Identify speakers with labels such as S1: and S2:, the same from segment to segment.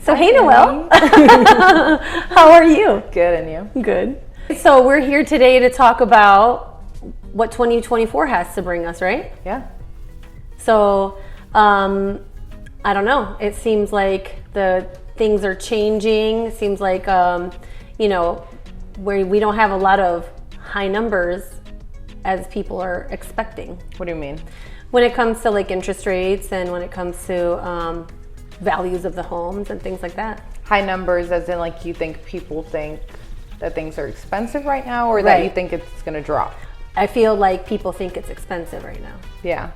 S1: So hey, Noelle. How are you?
S2: Good, and you?
S1: Good. So we're here today to talk about what 2024 has to bring us, right?
S2: Yeah.
S1: So, I don't know. It seems like the things are changing. It seems like, where we don't have a lot of high numbers as people are expecting.
S2: What do you mean?
S1: When it comes to like interest rates and when it comes to values of the homes and things like that.
S2: High numbers as in like you think people think that things are expensive right now, or
S1: Right.
S2: that you think it's going to drop?
S1: I feel like people think it's expensive right now.
S2: Yeah.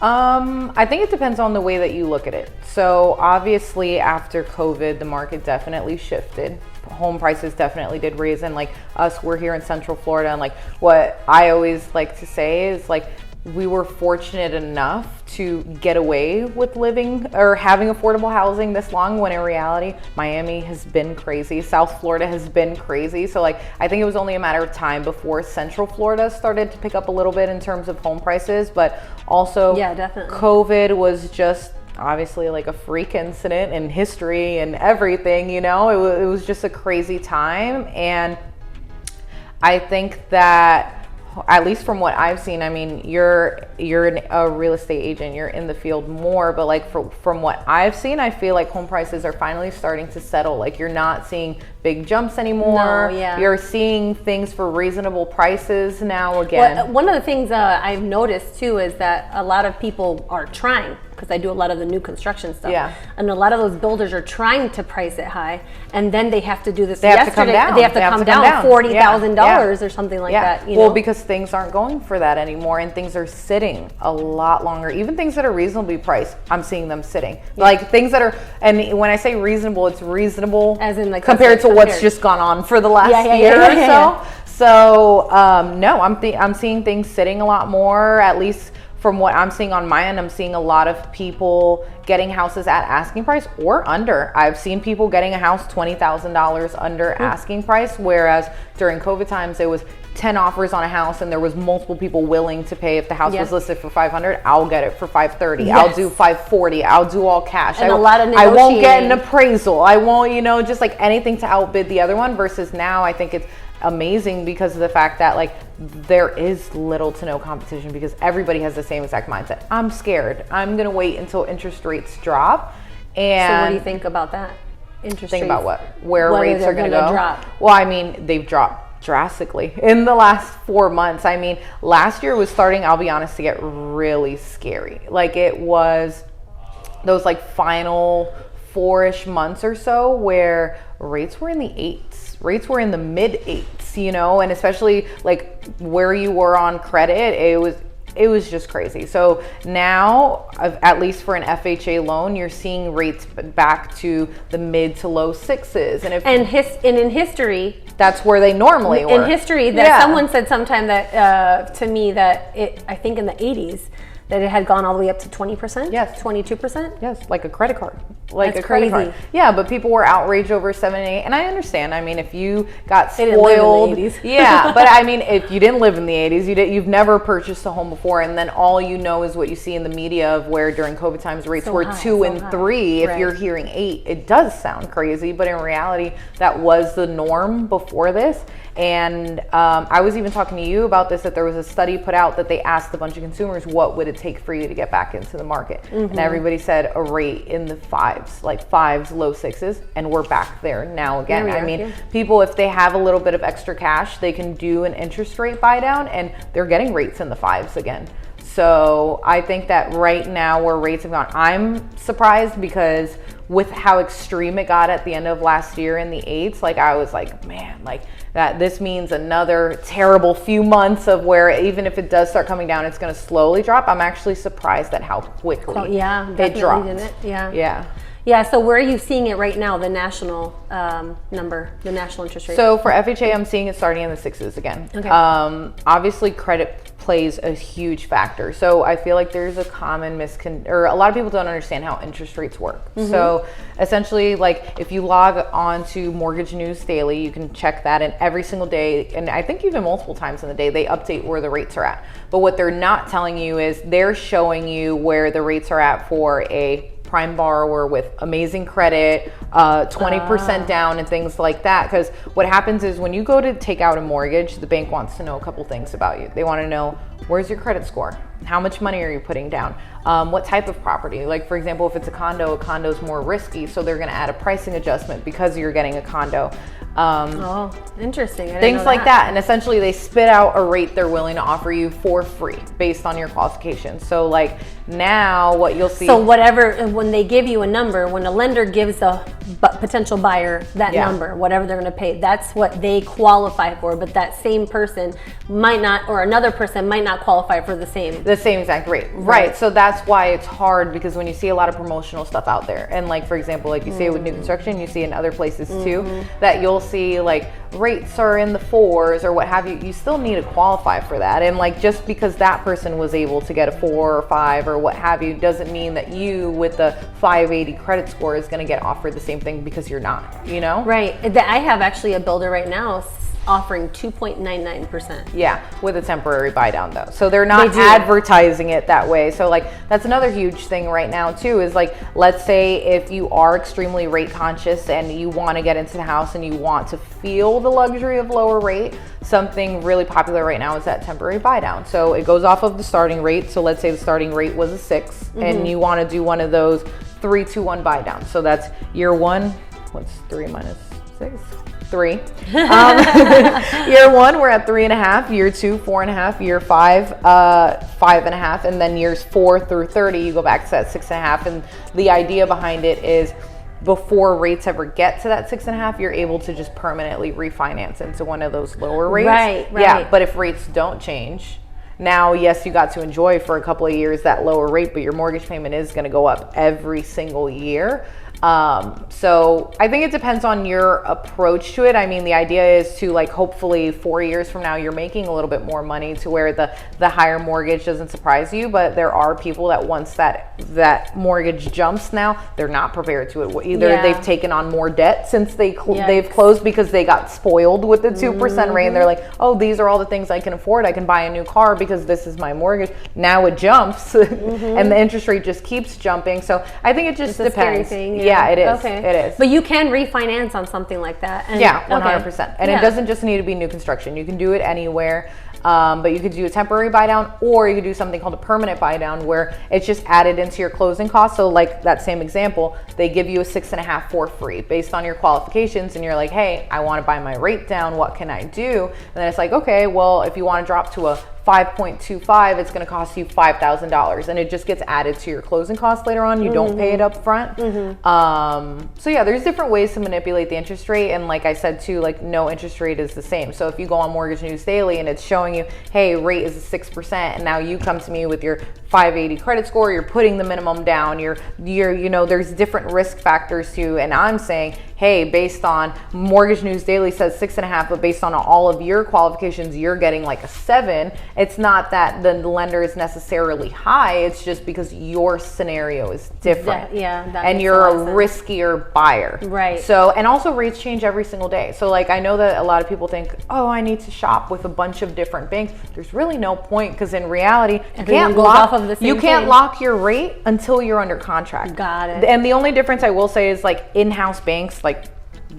S2: I think it depends on the way that you look at it. So obviously after COVID, the market definitely shifted. Home prices definitely did raise, and like us, we're here in Central Florida, and like what I always like to say is like we were fortunate enough to get away with living or having affordable housing this long, when in reality Miami has been crazy, South Florida has been crazy. So like I think it was only a matter of time before Central Florida started to pick up a little bit in terms of home prices. But also,
S1: yeah, definitely,
S2: COVID was just obviously like a freak incident in history and everything, it was just a crazy time. And I think that, at least from what I've seen, I mean, you're a real estate agent, you're in the field more, but like from what I've seen, I feel like home prices are finally starting to settle. Like you're not seeing big jumps anymore.
S1: No, yeah.
S2: You're seeing things for reasonable prices now again.
S1: Well, one of the things I've noticed too is that a lot of people are trying, because I do a lot of the new construction stuff.
S2: Yeah.
S1: And a lot of those builders are trying to price it high, and then they have to do this.
S2: They have to come down.
S1: They have to come down $40,000 or something like that.
S2: Well, because things aren't going for that anymore, and things are sitting a lot longer. Even things that are reasonably priced, I'm seeing them sitting. Yeah. Like things that are, and when I say reasonable, it's reasonable
S1: as in like
S2: compared to what's just gone on for the last year or so. So no, I'm seeing things sitting a lot more, at least from what I'm seeing on my end. I'm seeing a lot of people getting houses at asking price or under. I've seen people getting a house $20,000 under asking price, whereas during COVID times it was 10 offers on a house and there was multiple people willing to pay. If the house was listed for $500, I'll get it for $530. I'll do $540. I'll do all cash.
S1: And a lot of
S2: I won't get an appraisal. I won't, just like anything to outbid the other one. Versus now, I think it's amazing because of the fact that like there is little to no competition, because everybody has the same exact mindset. I'm scared. I'm gonna wait until interest rates drop. And
S1: so what do you think about that?
S2: Think about what? Where rates are gonna go?
S1: Drop.
S2: Well, I mean, they've dropped drastically in the last 4 months. I mean, last year was starting, I'll be honest, to get really scary. Like it was those like final 4-ish months or so where rates were in the 8s. Rates were in the mid 8s, and especially like where you were on credit, it was just crazy. So now, at least for an FHA loan, you're seeing rates back to the mid to low 6s. And
S1: in history,
S2: that's where they normally were.
S1: In history, that someone said sometime that to me that I think in the 80s, that it had gone all the way up to 20%?
S2: Yes.
S1: 22%?
S2: Yes, like a credit card. Like
S1: That's
S2: a credit
S1: crazy.
S2: card. Yeah, but people were outraged over 7 and 8. And I understand. I mean, if you got spoiled.
S1: They didn't live in the 80s.
S2: Yeah, but I mean, if you didn't live in the 80s, you've never purchased a home before, and then all you know is what you see in the media of where during COVID times rates were 2 and 3. If you're hearing 8, it does sound crazy, but in reality, that was the norm before this. And I was even talking to you about this, that there was a study put out that they asked a bunch of consumers, what would it take for you to get back into the market? Mm-hmm. And everybody said a rate in the 5s, like 5s, low 6s, and we're back there now again. I mean, people, if they have a little bit of extra cash, they can do an interest rate buy down, and they're getting rates in the 5s again. So I think that right now where rates have gone, I'm surprised because with how extreme it got at the end of last year in the 8s, like I was like, man, like that this means another terrible few months of where even if it does start coming down, it's going to slowly drop. I'm actually surprised at how quickly it dropped.
S1: Didn't it? Yeah.
S2: Yeah.
S1: Yeah, so where are you seeing it right now, the national number, the national interest rate?
S2: So for FHA, I'm seeing it starting in the 6s again.
S1: Okay.
S2: Obviously, credit plays a huge factor. So I feel like there's a common or a lot of people don't understand how interest rates work. Mm-hmm. So essentially, like if you log on to Mortgage News Daily, you can check that, and every single day, and I think even multiple times in the day, they update where the rates are at. But what they're not telling you is they're showing you where the rates are at for a prime borrower with amazing credit, 20% down and things like that. Because what happens is when you go to take out a mortgage, the bank wants to know a couple things about you. They want to know, where's your credit score? How much money are you putting down? What type of property? Like, for example, if it's a condo is more risky, so they're going to add a pricing adjustment because you're getting a condo.
S1: Interesting.
S2: Things like that. And essentially they spit out a rate they're willing to offer you for free based on your qualifications. So like now what you'll see.
S1: So whatever, when they give you a number, when a lender gives a potential buyer that number, whatever they're going to pay, that's what they qualify for. But that same person might not, or another person might not qualify for the same
S2: exact rate. Right. So that's why it's hard, because when you see a lot of promotional stuff out there, and like, for example, like you see it with new construction, you see in other places too, that you'll see like rates are in the 4s or what have you, you still need to qualify for that. And like, just because that person was able to get a 4 or 5 or what have you, doesn't mean that you with the 580 credit score is going to get offered the same thing, because you're not, you know?
S1: Right. I have actually a builder right now offering 2.99%.
S2: Yeah, with a temporary buy down though. So they're not advertising it that way. So like, that's another huge thing right now too, is like, let's say if you are extremely rate conscious and you want to get into the house and you want to feel the luxury of lower rate, something really popular right now is that temporary buy down. So it goes off of the starting rate. So let's say the starting rate was a 6 and you want to do one of those 3-2-1 buy downs. So that's year 1, what's 3 minus 6? 3. Year 1, we're at 3.5. Year 2, 4.5. Year 5, 5.5. And then years 4 through 30, you go back to that 6.5. And the idea behind it is, before rates ever get to that 6.5, you're able to just permanently refinance into one of those lower rates.
S1: Right.
S2: Yeah, but if rates don't change, now, yes, you got to enjoy for a couple of years that lower rate, but your mortgage payment is going to go up every single year. So I think it depends on your approach to it. I mean, the idea is to, like, hopefully 4 years from now, you're making a little bit more money to where the higher mortgage doesn't surprise you. But there are people that once that mortgage jumps now, they're not prepared to it. Either they've taken on more debt since they've closed because they got spoiled with the 2% rate. And they're like, oh, these are all the things I can afford. I can buy a new car because this is my mortgage. Now it jumps and the interest rate just keeps jumping. So I think it just depends. Yeah, it is.
S1: Okay.
S2: It is.
S1: But you can refinance on something like that. And,
S2: 100%. And it doesn't just need to be new construction. You can do it anywhere. But you could do a temporary buy down, or you could do something called a permanent buy down, where it's just added into your closing costs. So like that same example, they give you a 6.5 for free based on your qualifications. And you're like, hey, I want to buy my rate down. What can I do? And then it's like, okay, well, if you want to drop to a 5.25, it's going to cost you $5,000, and it just gets added to your closing costs later on. You don't pay it up front. So yeah, there's different ways to manipulate the interest rate. And like I said too, like, no interest rate is the same. So if you go on Mortgage News Daily and it's showing you, hey, rate is a 6%, and now you come to me with your 580 credit score, you're putting the minimum down, you're you know, there's different risk factors too. And I'm saying, hey, based on Mortgage News Daily says 6.5, but based on all of your qualifications, you're getting like a 7. It's not that the lender is necessarily high. It's just because your scenario is different. And you're a riskier buyer.
S1: Right.
S2: So, and also rates change every single day. So like, I know that a lot of people think, oh, I need to shop with a bunch of different banks. There's really no point, because in reality, you can't lock your rate until you're under contract.
S1: Got it.
S2: And the only difference I will say is, like, in-house banks, like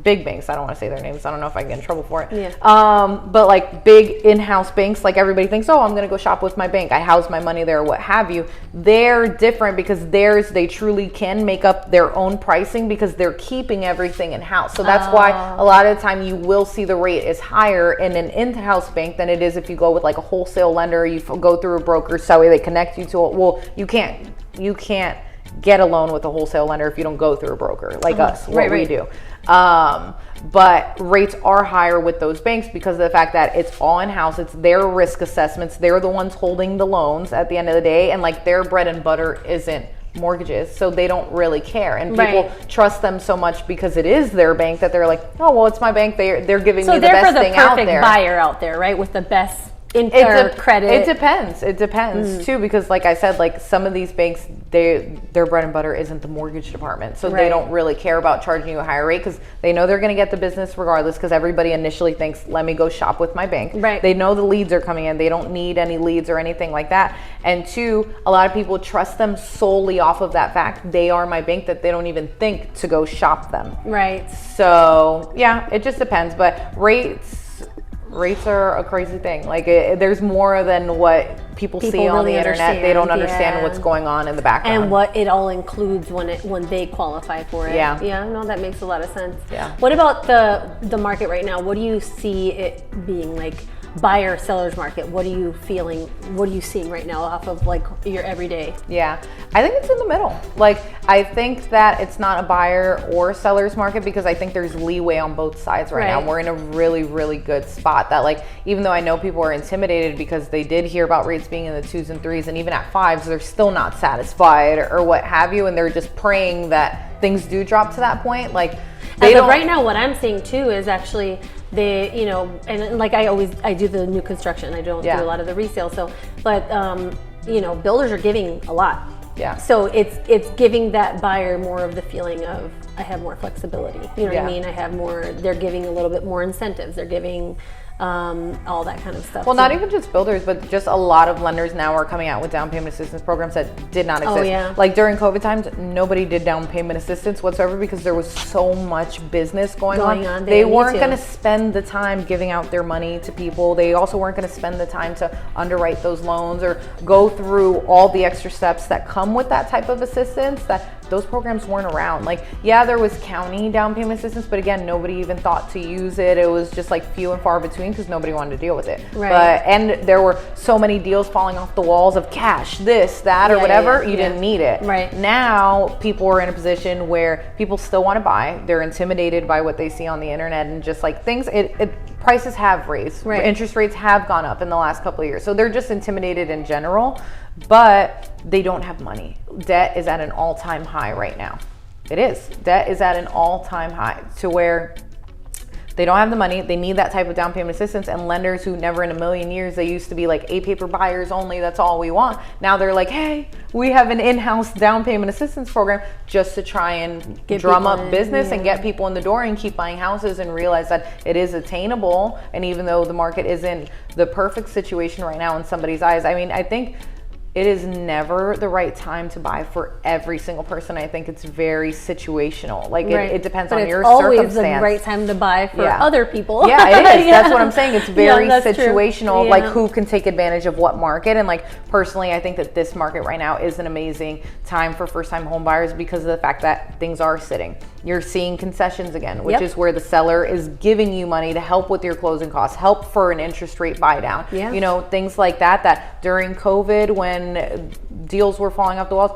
S2: big banks, I don't want to say their names, I don't know if I get in trouble for it. But like big in-house banks, like everybody thinks, oh, I'm going to go shop with my bank, I house my money there, what have you. They're different because they truly can make up their own pricing because they're keeping everything in-house. So that's why a lot of the time you will see the rate is higher in an in-house bank than it is if you go with like a wholesale lender, you go through a broker, so they connect you to it. Well, you can't get a loan with a wholesale lender if you don't go through a broker like us, what we do. But rates are higher with those banks because of the fact that it's all in-house. It's their risk assessments. They're the ones holding the loans at the end of the day. And like, their bread and butter isn't mortgages, so they don't really care. And people trust them so much because it is their bank that they're like, oh, well, it's my bank. They're giving me the best thing out there.
S1: So they're the perfect buyer out there, right? With the best credit.
S2: It depends too, because like I said, like some of these banks, their bread and butter isn't the mortgage department, so they don't really care about charging you a higher rate because they know they're going to get the business regardless. Because everybody initially thinks, let me go shop with my bank.
S1: Right.
S2: They know the leads are coming in. They don't need any leads or anything like that. And two, a lot of people trust them solely off of that fact they are my bank, that they don't even think to go shop them.
S1: Right.
S2: So yeah, it just depends. But rates are a crazy thing. Like there's more than what people see on the internet. They don't understand what's going on in the background
S1: and what it all includes when they qualify for it.
S2: Yeah,
S1: no, that makes a lot of sense.
S2: Yeah.
S1: What about the market right now? What do you see it being like? Buyer seller's market, what are you feeling, what are you seeing right now off of like your everyday?
S2: Yeah, I think it's in the middle. Like I think that it's not a buyer or seller's market because I think there's leeway on both sides right now. We're in a really, really good spot that, like, even though I know people are intimidated because they did hear about rates being in the 2s and 3s and even at 5s, they're still not satisfied or what have you, and they're just praying that things do drop to that point. Like
S1: right now what I'm seeing too is actually and like I do the new construction, I don't do a lot of the resale, so but builders are giving a lot.
S2: Yeah.
S1: So it's giving that buyer more of the feeling of I have more flexibility. You know what I mean? I have more. They're giving a little bit more incentives. They're giving all that kind of stuff.
S2: Well, not even just builders, but just a lot of lenders now are coming out with down payment assistance programs that did not exist.
S1: Oh, yeah.
S2: Like during COVID times, nobody did down payment assistance whatsoever because there was so much business going on. They weren't going to spend the time giving out their money to people. They also weren't going to spend the time to underwrite those loans or go through all the extra steps that come with that type of assistance. Those programs weren't around. Like, yeah, there was county down payment assistance, but again, nobody even thought to use it. It was just like few and far between because nobody wanted to deal with it.
S1: Right.
S2: And there were so many deals falling off the walls of cash, this, that, or whatever. You didn't need it.
S1: Right.
S2: Now, people are in a position where people still want to buy. They're intimidated by what they see on the internet and just like things. Prices have raised.
S1: Right.
S2: Interest rates have gone up in the last couple of years. So they're just intimidated in general, but they don't have money. Debt is at an all-time high right now. It is. Debt is at an all-time high to where they don't have the money. They need that type of down payment assistance, and lenders who never in a million years, they used to be like A-paper buyers only, that's all we want. Now they're like, hey, we have an in-house down payment assistance program just to try and drum up business and get people in the door and keep buying houses and realize that it is attainable. And even though the market isn't the perfect situation right now in somebody's eyes, I mean, I think it is never the right time to buy for every single person. I think it's very situational. Like it depends on your circumstance.
S1: It's always the right time to buy for other people.
S2: Yeah, it is. That's what I'm saying. It's very situational, like who can take advantage of what market. And like personally, I think that this market right now is an amazing time for first-time home buyers because of the fact that things are sitting. You're seeing concessions again, which is where the seller is giving you money to help with your closing costs, help for an interest rate buy down.
S1: Yeah.
S2: You know, things like that during COVID when deals were falling off the walls,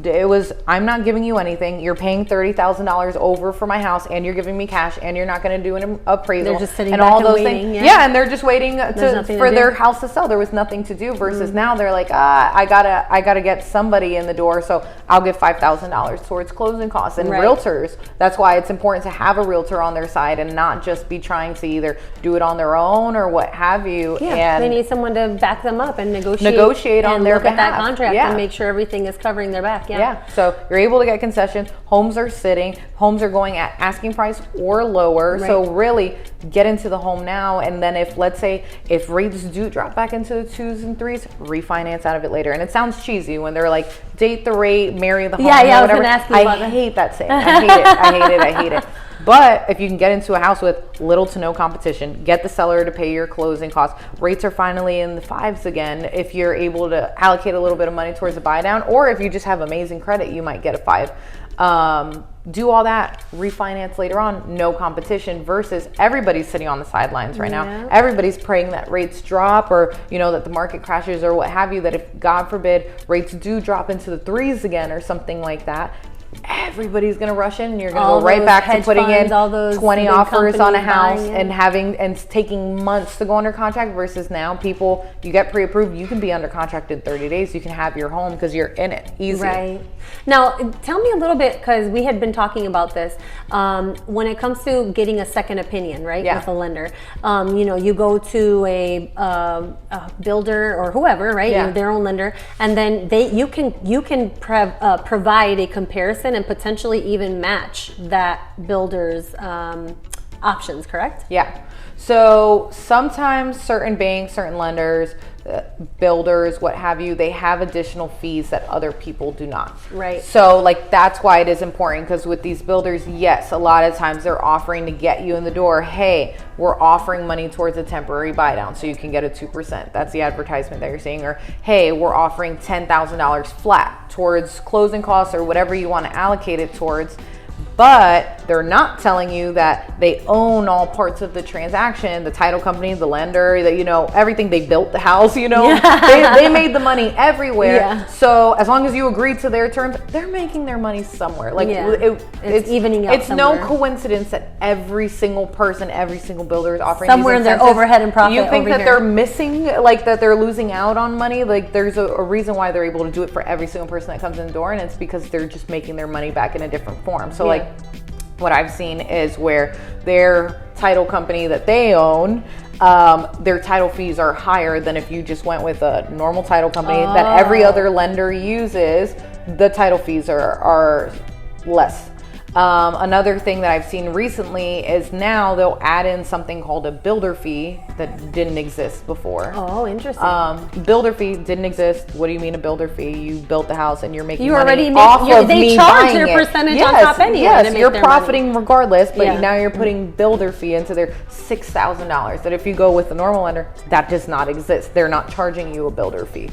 S2: it was, I'm not giving you anything. You're paying $30,000 over for my house, and you're giving me cash, and you're not going to do an appraisal.
S1: They're just sitting
S2: and
S1: back
S2: all
S1: and
S2: those
S1: waiting.
S2: things. Yeah, and they're just waiting for their house to sell. There was nothing to do. Versus now, they're like, I gotta get somebody in the door, so I'll give $5,000 towards closing costs. And realtors, that's why it's important to have a realtor on their side and not just be trying to either do it on their own or what have you.
S1: Yeah,
S2: and
S1: they need someone to back them up and negotiate
S2: on their behalf.
S1: Look at that contract and make sure everything is covering their back.
S2: Yeah. So you're able to get concessions. Homes are sitting. Homes are going at asking price or lower. Right. So really get into the home now. And then let's say if rates do drop back into the 2s and 3s, refinance out of it later. And it sounds cheesy when they're like, date the rate, marry the home.
S1: Yeah, I was
S2: going
S1: to ask you about that.
S2: I hate that saying. I hate it. I hate it. But if you can get into a house with little to no competition, get the seller to pay your closing costs. Rates are finally in the 5s again. If you're able to allocate a little bit of money towards a buy down, or if you just have amazing credit, you might get a 5. Do all that, refinance later on, no competition, versus everybody's sitting on the sidelines right now. Everybody's praying that rates drop or, that the market crashes or what have you, that if, God forbid, rates do drop into the 3s again or something like that, everybody's going to rush in and you're going to
S1: All
S2: go right
S1: those
S2: back to
S1: hedge
S2: putting
S1: funds,
S2: in
S1: all those
S2: 20
S1: big
S2: offers on a
S1: companies
S2: house
S1: buying it.
S2: and taking months to go under contract versus now people, you get pre-approved, you can be under contract in 30 days. You can have your home because you're in it. Easy.
S1: Right. Now, tell me a little bit, because we had been talking about this, when it comes to getting a second opinion, right,
S2: Yeah.
S1: with a lender. You know, you go to a builder or whoever, right,
S2: Yeah.
S1: their own lender, and then you can provide a comparison and potentially even match that builder's options, correct?
S2: Yeah. So sometimes certain banks, certain lenders, builders, what have you, they have additional fees that other people do not.
S1: Right.
S2: So like that's why it is important, because with these builders, yes, a lot of times they're offering to get you in the door. Hey, we're offering money towards a temporary buy down so you can get a 2%. That's the advertisement that you're seeing. Or hey, we're offering $10,000 flat towards closing costs or whatever you want to allocate it towards. But they're not telling you that they own all parts of the transaction, the title company, the lender, that, you know, everything. They built the house, you know, they made the money everywhere.
S1: Yeah.
S2: So as long as you agree to their terms, they're making their money somewhere. Like
S1: it's evening out.
S2: It's
S1: somewhere.
S2: no coincidence that every single person, every single builder is offering
S1: somewhere
S2: these
S1: in their
S2: incentives.
S1: overhead and profit.
S2: You think
S1: over
S2: that
S1: here.
S2: they're missing, like that they're losing out on money? Like there's a reason why they're able to do it for every single person that comes in the door, and it's because they're just making their money back in a different form. So like what I've seen is where their title company that they own, their title fees are higher than if you just went with a normal title company that every other lender uses. The title fees are less. Another thing that I've seen recently is now they'll add in something called a builder fee that didn't exist before.
S1: Oh, interesting.
S2: Builder fee didn't exist. What do you mean a builder fee? You built the house and you're making
S1: You
S2: money
S1: already
S2: off of
S1: they
S2: me
S1: charge
S2: buying
S1: your
S2: it.
S1: percentage on top anyway.
S2: Yes,
S1: to make
S2: you're
S1: their
S2: profiting
S1: money.
S2: regardless, but
S1: Yeah.
S2: now you're putting builder fee into their $6,000. That if you go with a normal lender, that does not exist. They're not charging you a builder fee.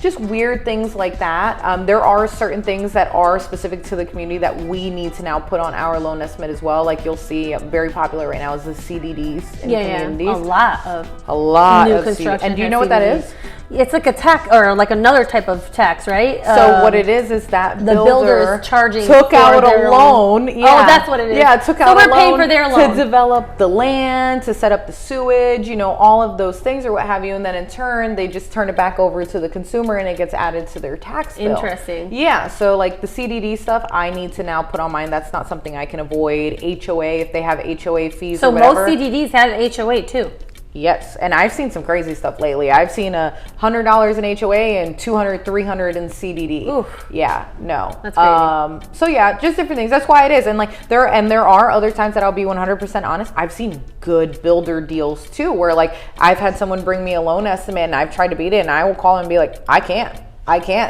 S2: Just weird things like that. There are certain things that are specific to the community that we need to now put on our loan estimate as well. Like you'll see very popular right now is the CDDs in communities.
S1: A lot
S2: new
S1: of construction.
S2: And do you know what that is?
S1: It's like a tax, or like another type of tax, right?
S2: So what it is that
S1: the builder is charging
S2: took
S1: for
S2: out
S1: their
S2: a loan.
S1: Yeah. Oh, that's what it is.
S2: Yeah, took out a
S1: we're
S2: loan
S1: paying for their loan
S2: to develop the land, to set up the sewage, you know, all of those things or what have you. And then in turn, they just turn it back over to the consumer and it gets added to their tax bill.
S1: Interesting.
S2: Yeah, so like the CDD stuff, I need to now put on mine. That's not something I can avoid. HOA, if they have HOA fees or whatever.
S1: So most CDDs have HOA too.
S2: Yes, and I've seen some crazy stuff lately. I've seen $100 in HOA and $200, $300 in CDD.
S1: Oof.
S2: Yeah, no.
S1: That's crazy.
S2: So yeah, just different things. That's why it is. And like there are other times that I'll be 100% honest. I've seen good builder deals too, where like I've had someone bring me a loan estimate and I've tried to beat it, and I will call and be like, I can't.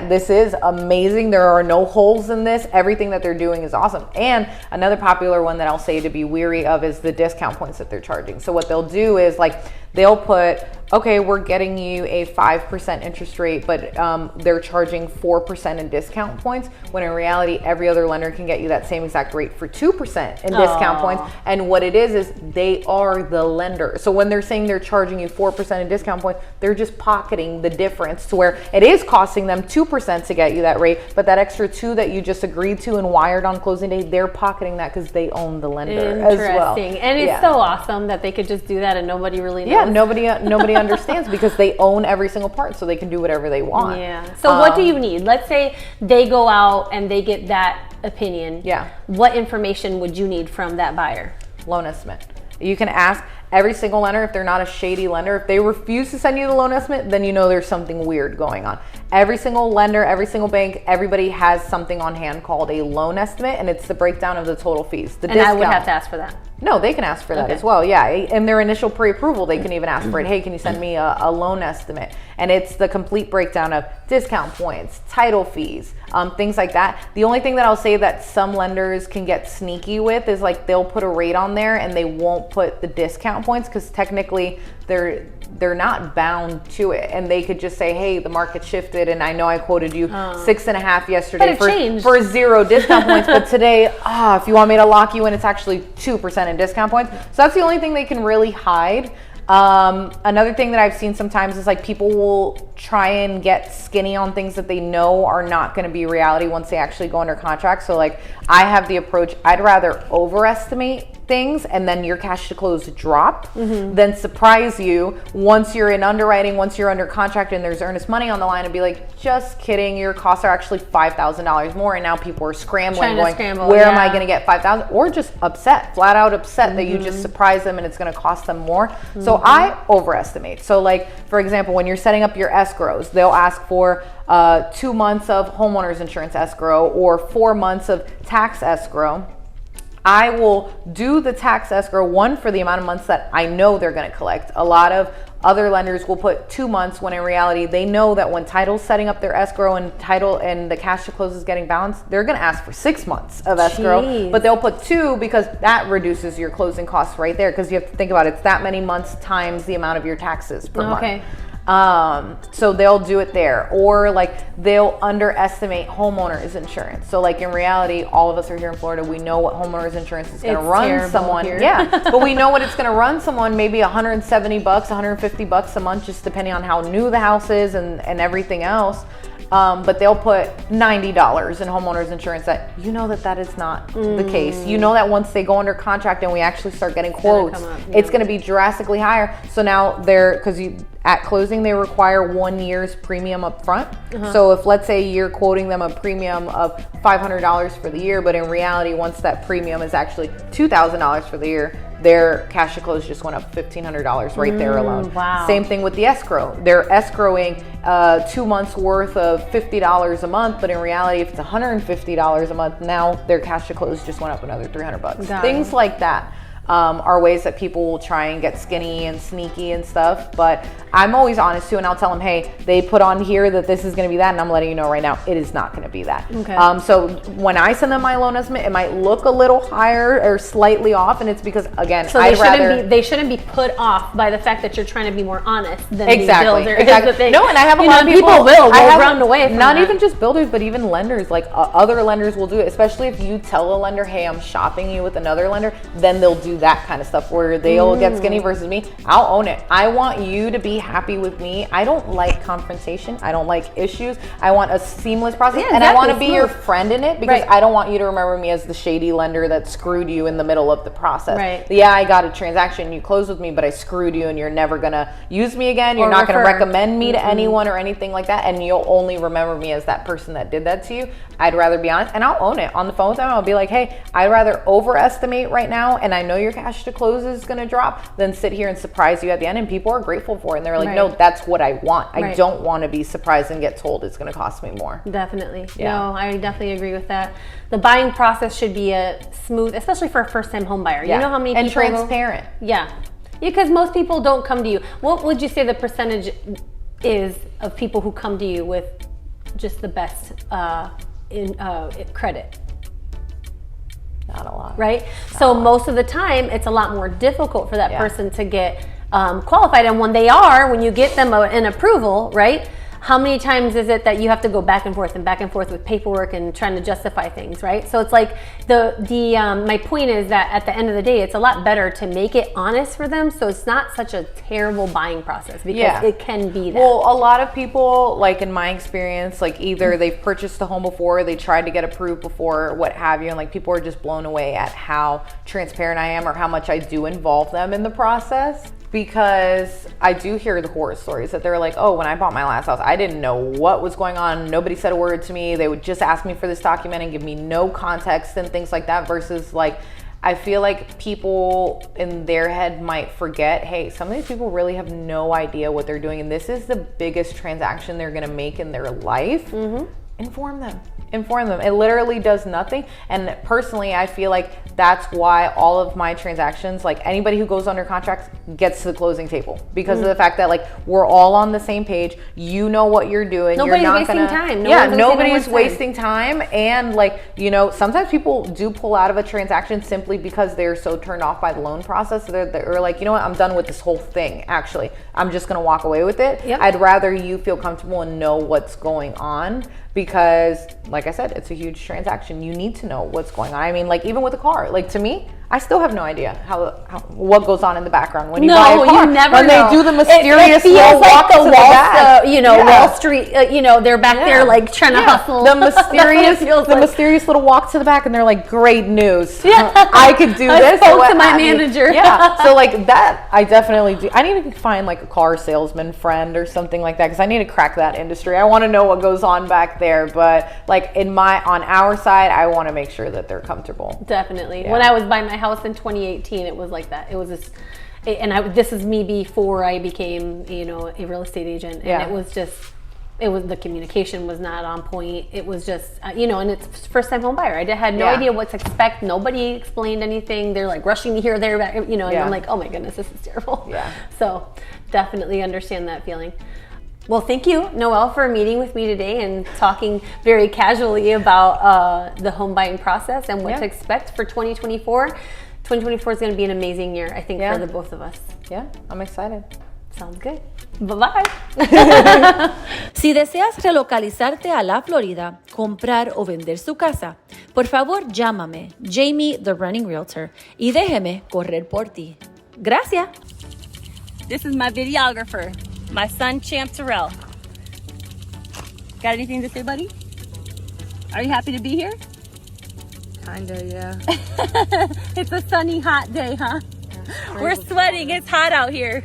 S2: This is amazing. There are no holes in this. Everything that they're doing is awesome. And another popular one that I'll say to be weary of is the discount points that they're charging. So what they'll do is like they'll put, okay, we're getting you a 5% interest rate, but they're charging 4% in discount points, when in reality, every other lender can get you that same exact rate for 2% in discount points. And what it is they are the lender. So when they're saying they're charging you 4% in discount points, they're just pocketing the difference to where it is costing them 2% to get you that rate, but that extra 2 that you just agreed to and wired on closing day, they're pocketing that because they own the lender as well.
S1: Interesting. And it's so awesome that they could just do that and nobody really knows.
S2: Yeah, nobody understands because they own every single part, so they can do whatever they want.
S1: Yeah. So what do you need? Let's say they go out and they get that opinion.
S2: Yeah.
S1: What information would you need from that buyer?
S2: Loan estimate. You can ask every single lender if they're not a shady lender. If they refuse to send you the loan estimate, then you know there's something weird going on. Every single lender, every single bank, everybody has something on hand called a loan estimate, and it's the breakdown of the total fees. The
S1: discount. I would have to ask for that.
S2: No, they can ask for that as well. Yeah, in their initial pre-approval, they can even ask for it. Hey, can you send me a loan estimate? And it's the complete breakdown of discount points, title fees, things like that. The only thing that I'll say that some lenders can get sneaky with is like they'll put a rate on there and they won't put the discount points because technically they're not bound to it, and they could just say, hey, the market shifted, and I know I quoted you 6.5 yesterday for 0 discount points, but today, if you want me to lock you in, it's actually 2% in discount points. So that's the only thing they can really hide. Another thing that I've seen sometimes is like people will try and get skinny on things that they know are not going to be reality once they actually go under contract. So like I have the approach, I'd rather overestimate things and then your cash to close drop than surprise you once you're in underwriting, once you're under contract and there's earnest money on the line, and be like, just kidding, your costs are actually $5,000 more. And now people are scrambling, where am I going to get $5,000? Or just upset, flat out upset that you just surprise them and it's going to cost them more. So I overestimate. So like, for example, when you're setting up your escrows, they'll ask for 2 months of homeowners insurance escrow or 4 months of tax escrow. I will do the tax escrow, one, for the amount of months that I know they're going to collect. A lot of other lenders will put 2 months when in reality they know that when title's setting up their escrow and title and the cash to close is getting balanced, they're going to ask for 6 months of escrow, but they'll put 2 because that reduces your closing costs right there, because you have to think about it, it's that many months times the amount of your taxes per month. So they'll do it there, or like they'll underestimate homeowners insurance. So like in reality, all of us are here in Florida. We know what homeowners insurance is going to run someone. But we know what it's going to run someone, maybe $170, $150 a month, just depending on how new the house is and everything else. But they'll put $90 in homeowners insurance. That you know that is not the case. You know that once they go under contract and we actually start getting quotes, it's going to be drastically higher. So now at closing, they require 1 year's premium up front. So if, let's say, you're quoting them a premium of $500 for the year, but in reality, once that premium is actually $2,000 for the year, their cash to close just went up $1,500 right there alone.
S1: Wow.
S2: Same thing with the escrow. They're escrowing 2 months worth of $50 a month, but in reality, if it's $150 a month, now their cash to close just went up another $300. Things like that. Are ways that people will try and get skinny and sneaky and stuff. But I'm always honest too, and I'll tell them, hey, they put on here that this is going to be that, and I'm letting you know right now, it is not going to be that. So when I send them my loan estimate, it might look a little higher or slightly off, and it's because, again,
S1: so they shouldn't be put off by the fact that you're trying to be more honest than the builder.
S2: Exactly. No, and I have a lot of people
S1: will run away from
S2: not
S1: that.
S2: even just builders, but even lenders. Like other lenders will do it, especially if you tell a lender, hey, I'm shopping you with another lender, then they'll do that kind of stuff where they'll get skinny versus me. I'll own it. I want you to be happy with me. I don't like confrontation. I don't like issues. I want a seamless process, and I want to be your friend in it, because I don't want you to remember me as the shady lender that screwed you in the middle of the process. Yeah, I got a transaction, you closed with me, but I screwed you, and you're never gonna use me again. You're not gonna recommend me to anyone or anything like that, and you'll only remember me as that person that did that to you. I'd rather be honest, and I'll own it on the phone with them. I'll be like, hey, I'd rather overestimate right now, and I know your cash to close is going to drop, than sit here and surprise you at the end. And people are grateful for it, and they're like, no, that's what I want. I don't want to be surprised and get told it's going to cost me more.
S1: Definitely. No, I definitely agree with that. The buying process should be a smooth, especially for a first-time home buyer. You know how many people
S2: transparent.
S1: Because most people don't come to you. What would you say the percentage is of people who come to you with just the best credit?
S2: Not a lot.
S1: Right? So most of the time, it's a lot more difficult for that person to get qualified. And when they are, when you get them an approval, right? How many times is it that you have to go back and forth with paperwork and trying to justify things, right? So it's like my point is that at the end of the day, it's a lot better to make it honest for them, so it's not such a terrible buying process, because it can be that.
S2: Well, a lot of people, like in my experience, like either they've purchased a home before, they tried to get approved before, what have you, and like people are just blown away at how transparent I am or how much I do involve them in the process. Because I do hear the horror stories that they're like, oh, when I bought my last house, I didn't know what was going on. Nobody said a word to me. They would just ask me for this document and give me no context and things like that. Versus like, I feel like people in their head might forget, hey, some of these people really have no idea what they're doing. And this is the biggest transaction they're going to make in their life. Inform them. It literally does nothing. And personally, I feel like that's why all of my transactions, like anybody who goes under contract gets to the closing table, because of the fact that like we're all on the same page. You know what you're doing.
S1: Nobody's
S2: you're not
S1: wasting time.
S2: Nobody's wasting time. And like, you know, sometimes people do pull out of a transaction simply because they're so turned off by the loan process. They're like, you know what, I'm done with this whole thing. Actually, I'm just going to walk away with it. I'd rather you feel comfortable and know what's going on, because like I said, it's a huge transaction. You need to know what's going on. I mean, like even with a car, like to me, I still have no idea what goes on in the background when you
S1: No,
S2: buy a car.
S1: you never
S2: when
S1: know.
S2: they do the mysterious
S1: it feels like
S2: walk
S1: the
S2: to the
S1: Wall,
S2: back.
S1: Wall Street. They're back there like trying to hustle.
S2: The mysterious little walk to the back, and they're like, "Great news!
S1: Yeah.
S2: I could do
S1: I
S2: this."
S1: spoke to my manager.
S2: Yeah, so like that, I definitely do. I need to find like a car salesman friend or something like that because I need to crack that industry. I want to know what goes on back there, but like on our side, I want to make sure that they're comfortable.
S1: Definitely. Yeah. When I was buying my house in 2018, it was like that. It was this, this is me before I became, a real estate agent, and it was the communication was not on point. It was just, and it's first time home buyer. I had no idea what to expect. Nobody explained anything. They're like rushing me here, there, and I'm like, oh my goodness, this is terrible. Yeah. So definitely understand that feeling. Well, thank you, Noelle, for meeting with me today and talking very casually about the home buying process and what to expect for 2024. 2024 is going to be an amazing year, I think, for the both of us.
S2: Yeah, I'm excited.
S1: Sounds good. Bye-bye.
S3: Si deseas relocalizarte a la Florida, comprar o vender su casa, por favor llámame, Jamie, the Running Realtor, y déjeme correr por ti. Gracias.
S4: This is my videographer, my son, Champ Terrell. Got anything to say, buddy? Are you happy to be here?
S5: Kinda, yeah.
S4: It's a sunny, hot day, huh? We're sweating. It's hot out here.